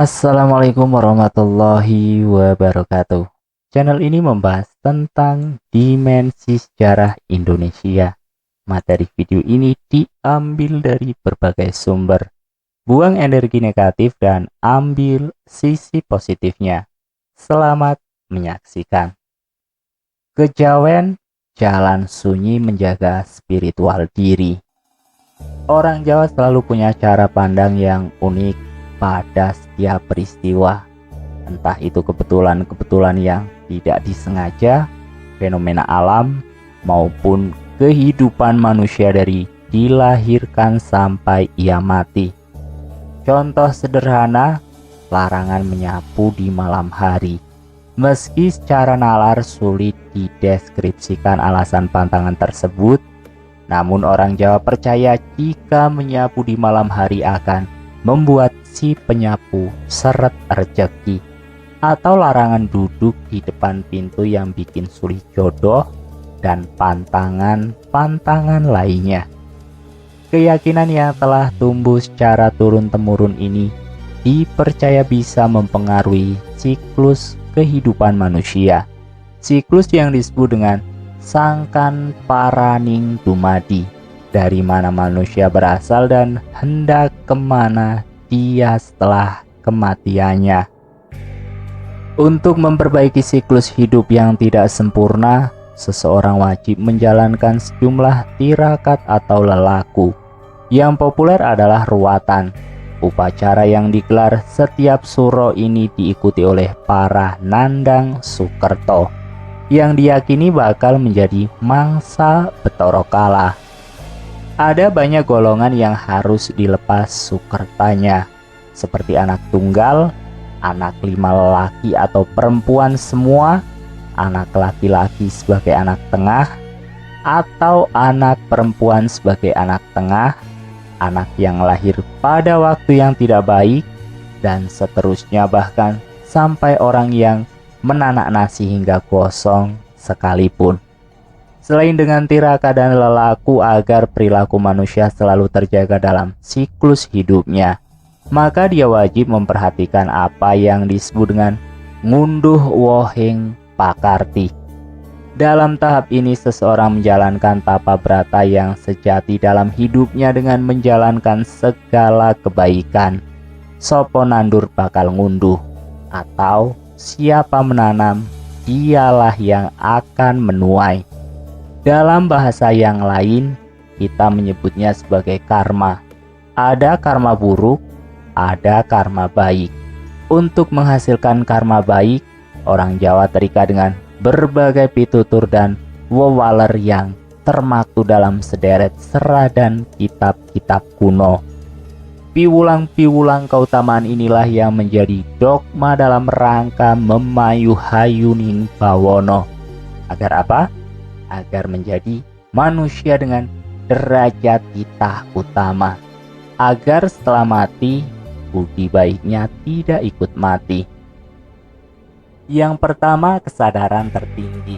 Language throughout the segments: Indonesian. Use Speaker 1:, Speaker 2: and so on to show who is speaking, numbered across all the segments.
Speaker 1: Assalamualaikum warahmatullahi wabarakatuh. Channel ini membahas tentang dimensi sejarah Indonesia. Materi video ini diambil dari berbagai sumber. Buang energi negatif dan ambil sisi positifnya. Selamat menyaksikan. Kejawen, jalan sunyi menjaga spiritual diri. Orang Jawa selalu punya cara pandang yang unik pada setiap peristiwa, entah itu kebetulan-kebetulan yang tidak disengaja, fenomena alam, maupun kehidupan manusia dari dilahirkan sampai ia mati. Contoh sederhana, larangan menyapu di malam hari. Meski secara nalar sulit dideskripsikan alasan pantangan tersebut, namun orang Jawa percaya jika menyapu di malam hari akan membuat si penyapu seret rezeki, atau larangan duduk di depan pintu yang bikin sulit jodoh, dan pantangan-pantangan lainnya. Keyakinan yang telah tumbuh secara turun-temurun ini dipercaya bisa mempengaruhi siklus kehidupan manusia. Siklus yang disebut dengan sangkan paraning dumadi, dari mana manusia berasal dan hendak kemana dia setelah kematiannya. Untuk memperbaiki siklus hidup yang tidak sempurna, seseorang wajib menjalankan sejumlah tirakat atau lelaku. Yang populer adalah ruatan. Upacara yang digelar setiap suro ini diikuti oleh para nandang Sukerto, yang diyakini bakal menjadi mangsa Bathara Kala. Ada banyak golongan yang harus dilepas sukertanya, seperti anak tunggal, anak 5 lelaki atau perempuan semua, anak laki-laki sebagai anak tengah, atau anak perempuan sebagai anak tengah, anak yang lahir pada waktu yang tidak baik, dan seterusnya, bahkan sampai orang yang menanak nasi hingga gosong sekalipun. Selain dengan tiraka dan lelaku agar perilaku manusia selalu terjaga dalam siklus hidupnya, maka dia wajib memperhatikan apa yang disebut dengan ngunduh wohing pakarti. Dalam tahap ini seseorang menjalankan tapa brata yang sejati dalam hidupnya dengan menjalankan segala kebaikan. Sopo nandur bakal ngunduh, atau siapa menanam dialah yang akan menuai. Dalam bahasa yang lain, kita menyebutnya sebagai karma. Ada karma buruk, ada karma baik. Untuk menghasilkan karma baik, orang Jawa terikat dengan berbagai pitutur dan wewaler yang termaktub dalam sederet sera dan kitab-kitab kuno. Piwulang-piwulang keutamaan inilah yang menjadi dogma dalam rangka memayuhayuning bawono. Agar apa? Agar menjadi manusia dengan derajat titah utama, agar setelah mati budi baiknya tidak ikut mati. Yang pertama, kesadaran tertinggi.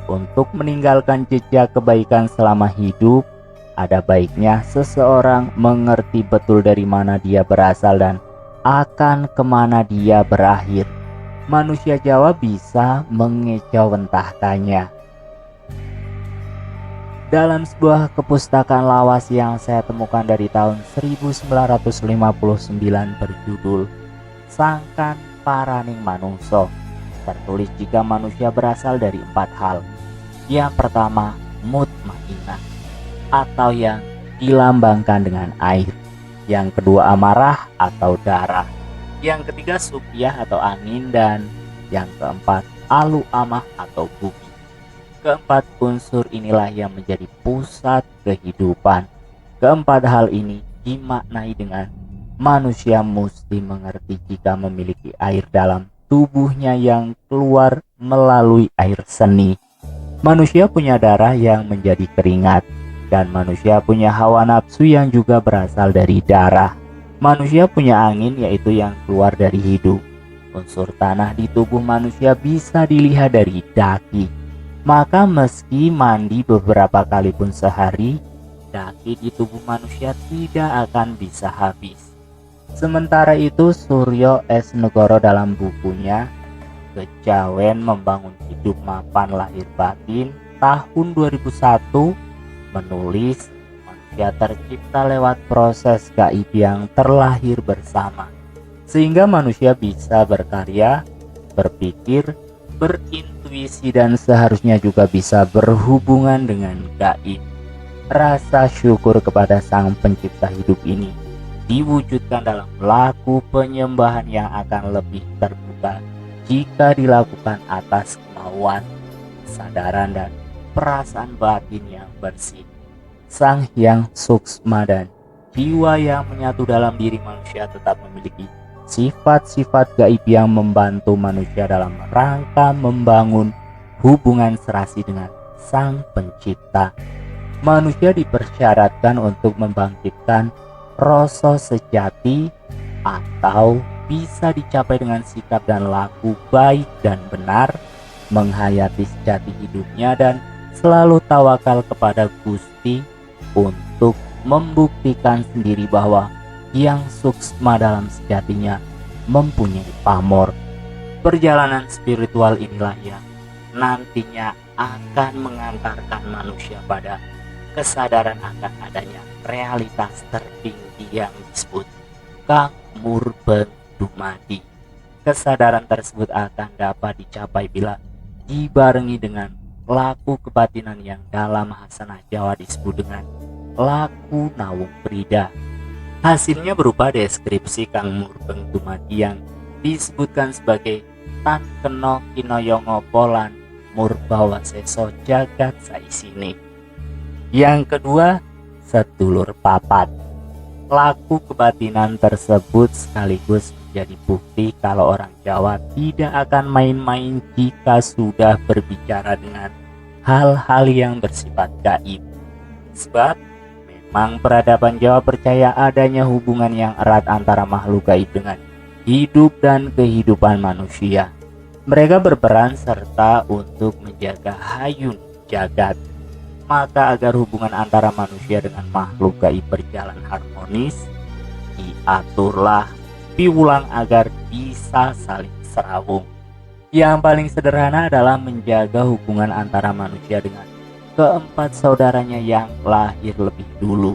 Speaker 1: Untuk meninggalkan jejak kebaikan selama hidup, ada baiknya seseorang mengerti betul dari mana dia berasal dan akan kemana dia berakhir. Manusia Jawa bisa mengejawantahkannya. Dalam sebuah kepustakaan lawas yang saya temukan dari tahun 1959 berjudul Sangkan Paraning Manungso, tertulis jika manusia berasal dari 4 hal. Yang pertama, mutmainah, atau yang dilambangkan dengan air. Yang kedua, amarah atau darah. Yang ketiga, supiah atau angin. Dan yang keempat, alu amah atau bumi. Keempat unsur inilah yang menjadi pusat kehidupan. Keempat hal ini dimaknai dengan manusia mesti mengerti jika memiliki air dalam tubuhnya yang keluar melalui air seni. Manusia punya darah yang menjadi keringat, dan manusia punya hawa nafsu yang juga berasal dari darah. Manusia punya angin, yaitu yang keluar dari hidung. Unsur tanah di tubuh manusia bisa dilihat dari daki. Maka meski mandi beberapa kali pun sehari, daki di tubuh manusia tidak akan bisa habis. Sementara itu Suryo S. Negoro dalam bukunya Kejawen Membangun Hidup Mapan Lahir Batin tahun 2001 menulis manusia tercipta lewat proses gaib yang terlahir bersama, sehingga manusia bisa berkarya, berpikir, berintuisi, dan seharusnya juga bisa berhubungan dengan gaib. Rasa syukur kepada Sang Pencipta hidup ini diwujudkan dalam laku penyembahan yang akan lebih terbuka jika dilakukan atas kemauan, kesadaran, dan perasaan batin yang bersih. Sang Hyang Suksma dan jiwa yang menyatu dalam diri manusia tetap memiliki sifat-sifat gaib yang membantu manusia dalam rangka membangun hubungan serasi dengan Sang Pencipta. Manusia dipersyaratkan untuk membangkitkan rasa sejati atau bisa dicapai dengan sikap dan laku baik dan benar, menghayati sejati hidupnya dan selalu tawakal kepada Gusti untuk membuktikan sendiri bahwa yang suksma dalam sejatinya mempunyai pamor. Perjalanan spiritual inilah yang nantinya akan mengantarkan manusia pada kesadaran akan adanya realitas tertinggi yang disebut Kang Murben Dumadi. Kesadaran tersebut akan dapat dicapai bila dibarengi dengan laku kebatinan yang dalam hasanah Jawa disebut dengan laku Nawung Prida. Hasilnya berupa deskripsi Kang Murben Dumadi yang disebutkan sebagai Tan Keno Kinoyongo Polan Murbawa Seso Jagat Saisine. Yang kedua, sedulur papat. Laku kebatinan tersebut sekaligus menjadi bukti kalau orang Jawa tidak akan main-main jika sudah berbicara dengan hal-hal yang bersifat gaib. Sebab memang peradaban Jawa percaya adanya hubungan yang erat antara makhluk gaib dengan hidup dan kehidupan manusia. Mereka berperan serta untuk menjaga hayun jagat. Maka agar hubungan antara manusia dengan makhluk gaib berjalan harmonis, diaturlah piwulang agar bisa saling serawung. Yang paling sederhana adalah menjaga hubungan antara manusia dengan keempat saudaranya yang lahir lebih dulu,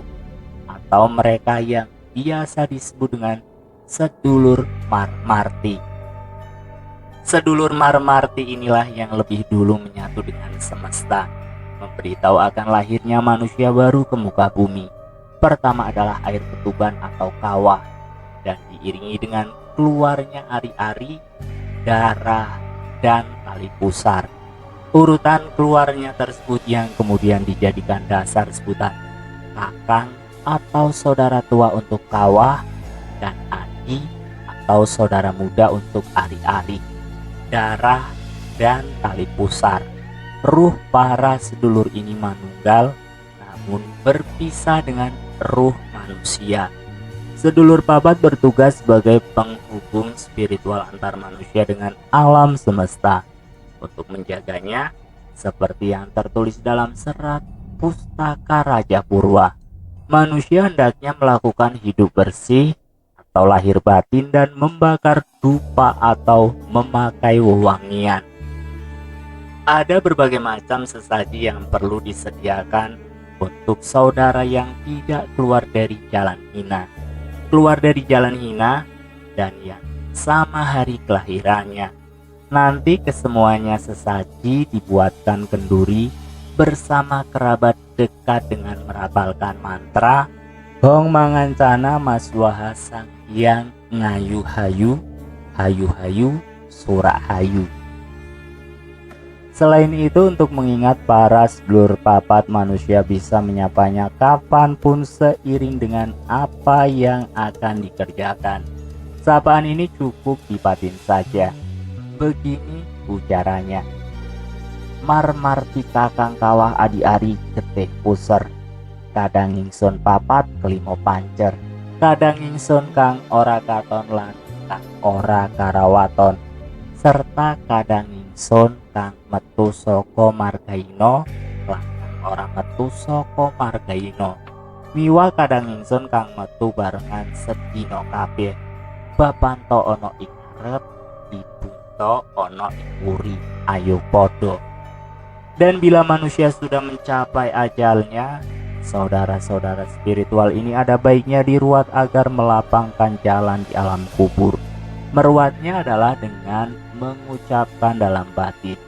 Speaker 1: atau mereka yang biasa disebut dengan sedulur Marmarti. Sedulur Marmarti inilah yang lebih dulu menyatu dengan semesta, memberitahu akan lahirnya manusia baru ke muka bumi. Pertama adalah air ketuban atau kawah, dan diiringi dengan keluarnya ari-ari, darah, dan tali pusar. Urutan keluarnya tersebut yang kemudian dijadikan dasar sebutan kakang atau saudara tua untuk kawah, dan adi atau saudara muda untuk ari-ari, darah, dan tali pusar. Ruh para sedulur ini manunggal, namun berpisah dengan ruh manusia. Sedulur papat bertugas sebagai penghubung spiritual antar manusia dengan alam semesta. Untuk menjaganya, seperti yang tertulis dalam serat Pustaka Raja Purwa, manusia hendaknya melakukan hidup bersih atau lahir batin dan membakar dupa atau memakai wewangian. Ada berbagai macam sesaji yang perlu disediakan untuk saudara yang tidak keluar dari jalan hina, dan yang sama hari kelahirannya. Nanti kesemuanya sesaji dibuatkan kenduri bersama kerabat dekat dengan merapalkan mantra Hong Mangancana Maswaha Sang Hyang Ngayu Hayu Hayu Hayu Surak Hayu. Selain itu, untuk mengingat para sedulur papat, manusia bisa menyapanya kapanpun seiring dengan apa yang akan dikerjakan. Sapaan ini cukup dipatin saja. Begini ucarannya: Marmarti kakang kawah adi ari getih puser, kadang ingsun papat kelimo pancer, kadang ingsun kang ora katon lan kang ora karawaton, serta kadang ingsun kang metu saka margaina lan kang ora metu saka margaina. Miwa kadang ingsun kang metu barengan sedina kabeh. Bapanto ana ing ngarep, ibunto ana ing wuri. Ayo padha. Dan bila manusia sudah mencapai ajalnya, saudara-saudara spiritual ini ada baiknya diruat agar melapangkan jalan di alam kubur. Meruatnya adalah dengan mengucapkan dalam batin,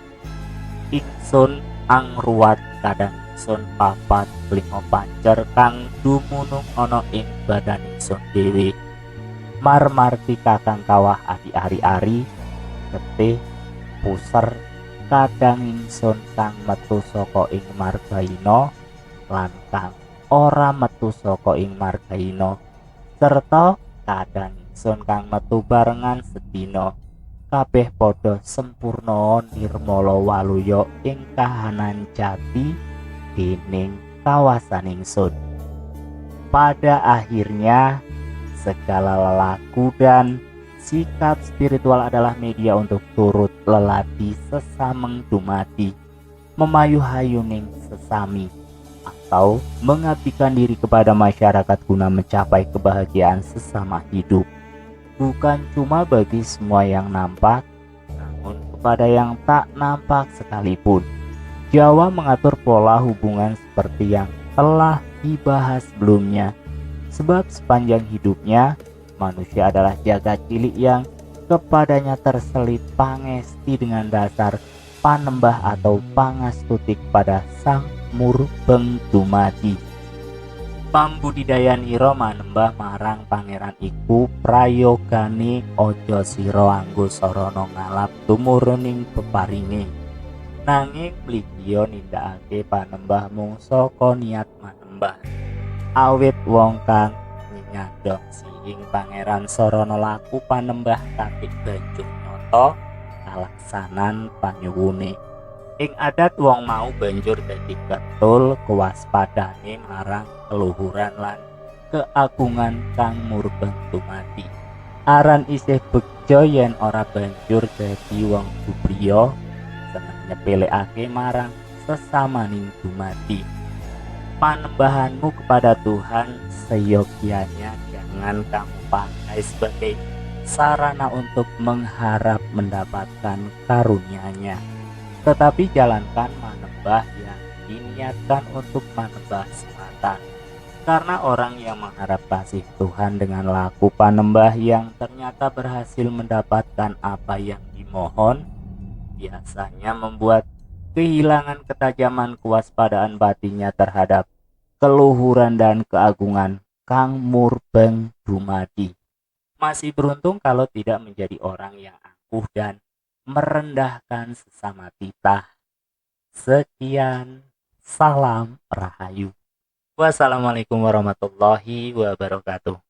Speaker 1: ingsun angruat kadang ingsun papat limo pancer kang dumunung ana ing badan ingsun dhewe. Marmarti kakang kawah adi ari-ari, getih, puser, kadang ingsun kang metu saka ing margaina lan kang ora metu saka ing margaina, serta kadang ingsun kang metu barengan sedina. Kabeh padha sempurna nirmala waluya ing kahanan jati dening kawasan ingsun. Pada akhirnya segala lelaku dan sikap spiritual adalah media untuk turut lelati sesameng dumadi, memayuhayuning sesami, atau mengabdikan diri kepada masyarakat guna mencapai kebahagiaan sesama hidup. Bukan cuma bagi semua yang nampak, namun kepada yang tak nampak sekalipun. Jawa mengatur pola hubungan seperti yang telah dibahas sebelumnya. Sebab sepanjang hidupnya, manusia adalah jagat cilik yang kepadanya terselip pangesti dengan dasar panembah atau pangastutik pada Sang Murbeng Dumadi. Pambudidayanira manembah marang pangeran iku prayogane aja sira anggo sarana ngalap tumuruning peparinge, nanging pligya nindakake panembah mung saka niat manembah. Awit wong kang nyandhong siing pangeran sarana laku panembah kanthi banjur nyata kalaksanan panyuwune. Ing adat wong mau banjur dadi ketul kewaspadane marang keluhuran lan keagungan kang murbeng dumadi. Aran isih begja yen ora banjur dadi wong gubriya seneng nyepelekake marang sesamaning dumadi. Panembahanmu kepada Tuhan seyogianya jangan kamu pakai sebagai sarana untuk mengharap mendapatkan karunia-Nya, tetapi jalankan manembah yang diniatkan untuk manembah semata. Karena orang yang mengharap kasih Tuhan dengan laku panembah yang ternyata berhasil mendapatkan apa yang dimohon, biasanya membuat kehilangan ketajaman kewaspadaan batinnya terhadap keluhuran dan keagungan Kang Murbeng Dumadi. Masih beruntung kalau tidak menjadi orang yang angkuh dan merendahkan sesama titah. Sekian, salam rahayu. Wassalamualaikum warahmatullahi wabarakatuh.